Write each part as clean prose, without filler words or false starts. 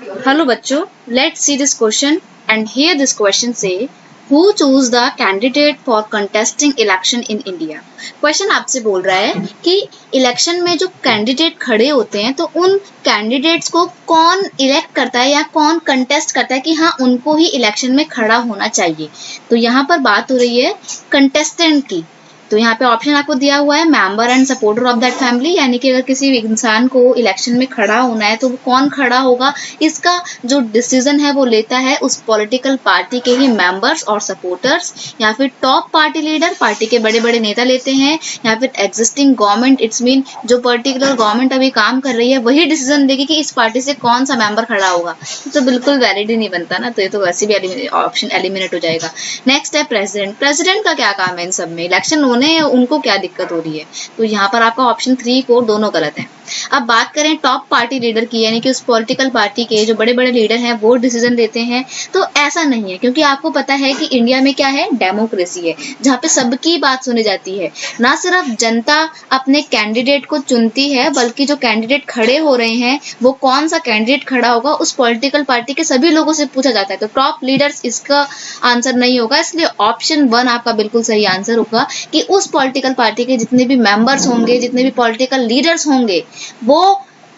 Hello बच्चों, let's see this question and here this question say who choose the candidate for contesting election in India? Question आपसे बोल रहा है कि election में जो कैंडिडेट खड़े होते हैं तो उन कैंडिडेट्स को कौन इलेक्ट करता है या कौन कंटेस्ट करता है कि हाँ उनको ही इलेक्शन में खड़ा होना चाहिए। तो यहाँ पर बात हो रही है कंटेस्टेंट की। तो यहाँ पे ऑप्शन आपको दिया हुआ है member and supporter of that family, यानी कि अगर किसी इंसान को इलेक्शन में खड़ा होना है तो वो कौन खड़ा होगा, इसका जो डिसीजन है वो लेता है उस पॉलिटिकल पार्टी के ही मेंबर्स और सपोर्टर्स, या फिर टॉप पार्टी लीडर, पार्टी के बड़े बड़े नेता लेते हैं, या फिर एग्जिस्टिंग गवर्नमेंट, इट्स मीन जो पर्टिकुलर गवर्नमेंट अभी काम कर रही है वही डिसीजन देगी कि इस पार्टी से कौन सा मेंबर खड़ा होगा। तो बिल्कुल वैलिड ही नहीं बनता ना, तो ये तो वैसे भी ऑप्शन एलिमिनेट हो जाएगा। नेक्स्ट है प्रेसिडेंट। प्रेसिडेंट का क्या काम है इन सब में, इलेक्शन होने उनको क्या दिक्कत हो रही है? तो यहाँ पर आपका ऑप्शन 3, 4 दोनों गलत है। अब बात करें टॉप पार्टी लीडर की, यानी कि उस पॉलिटिकल पार्टी के जो बड़े बड़े लीडर हैं वो डिसीजन लेते हैं, तो ऐसा नहीं है, क्योंकि आपको पता है कि इंडिया में क्या है, डेमोक्रेसी है, जहाँ पे सबकी बात सुनी जाती है। ना सिर्फ जनता अपने कैंडिडेट को चुनती है, बल्कि जो कैंडिडेट खड़े हो रहे हैं वो कौन सा कैंडिडेट खड़ा होगा उस पॉलिटिकल पार्टी के सभी लोगों से पूछा जाता है। तो टॉप लीडर्स इसका आंसर नहीं होगा, इसलिए ऑप्शन 1 आपका बिल्कुल सही आंसर होगा कि उस पॉलिटिकल पार्टी के जितने भी मेंबर्स होंगे, जितने भी पॉलिटिकल लीडर्स होंगे, वो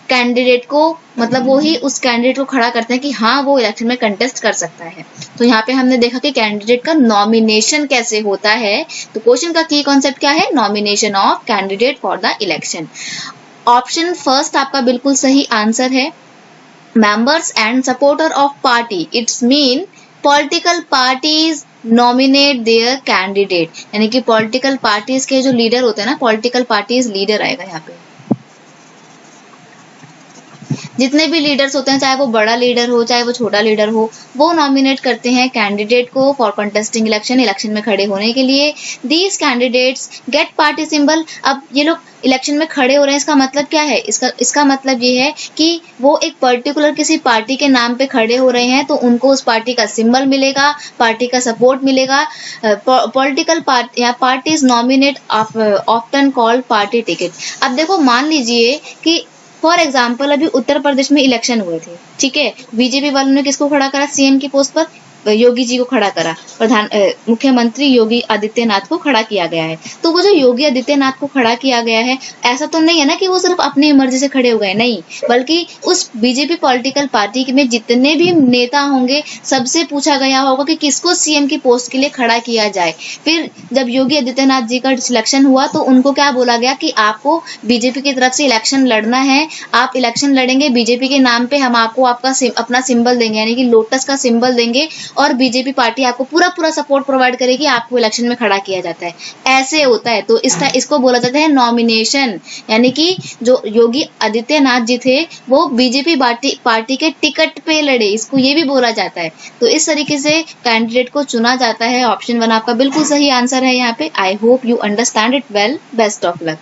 कैंडिडेट को, मतलब वो ही उस कैंडिडेट को खड़ा करते हैं कि हाँ वो इलेक्शन में कंटेस्ट कर सकता है। तो यहाँ पे हमने देखा कि कैंडिडेट का नॉमिनेशन कैसे होता है। तो क्वेश्चन का की कॉन्सेप्ट क्या है, nomination of candidate for the election. Option first आपका बिल्कुल सही आंसर है। Members and supporter of party, it's mean political parties nominate their candidate, यानी कि पॉलिटिकल पार्टीज के जो लीडर होते हैं ना, पॉलिटिकल पार्टीज लीडर आएगा यहाँ पे। जितने भी लीडर्स होते हैं, चाहे वो बड़ा लीडर हो चाहे वो छोटा लीडर हो, वो नॉमिनेट करते हैं कैंडिडेट को फॉर कंटेस्टिंग इलेक्शन, इलेक्शन में खड़े होने के लिए। These candidates get party symbol. अब ये लोग इलेक्शन में खड़े हो रहे हैं, इसका मतलब क्या है, इसका मतलब ये है कि वो एक पर्टिकुलर किसी पार्टी के नाम पे खड़े हो रहे हैं, तो उनको उस पार्टी का सिंबल मिलेगा, पार्टी का सपोर्ट मिलेगा। पॉलिटिकल पार्टी या parties nominate often called party ticket. अब देखो, मान लीजिए कि फॉर एग्जाम्पल अभी उत्तर प्रदेश में इलेक्शन हुए थे, ठीक है, बीजेपी वालों ने किसको खड़ा करा, सीएम की पोस्ट पर योगी जी को खड़ा करा, मुख्यमंत्री योगी आदित्यनाथ को खड़ा किया गया है। तो वो जो योगी आदित्यनाथ को खड़ा किया गया है, ऐसा तो नहीं है ना कि वो सिर्फ अपनी मर्जी से खड़े हो गए, नहीं, बल्कि उस बीजेपी पॉलिटिकल पार्टी में जितने भी नेता होंगे सबसे पूछा गया होगा कि किसको सीएम की पोस्ट के लिए खड़ा किया जाए। फिर जब योगी आदित्यनाथ जी का सिलेक्शन हुआ तो उनको क्या बोला गया कि आपको बीजेपी की तरफ से इलेक्शन लड़ना है, आप इलेक्शन लड़ेंगे बीजेपी के नाम पे, हम आपको अपना सिंबल देंगे, यानी कि लोटस का सिंबल देंगे, और बीजेपी पार्टी आपको पूरा सपोर्ट प्रोवाइड करेगी, आपको इलेक्शन में खड़ा किया जाता है। ऐसे होता है। तो इसको बोला जाता है नॉमिनेशन, यानी कि जो योगी आदित्यनाथ जी थे वो बीजेपी पार्टी के टिकट पे लड़े, इसको ये भी बोला जाता है। तो इस तरीके से कैंडिडेट को चुना जाता है। ऑप्शन 1 आपका बिल्कुल सही आंसर है यहाँ पे। I hope you understand it well. Best of luck.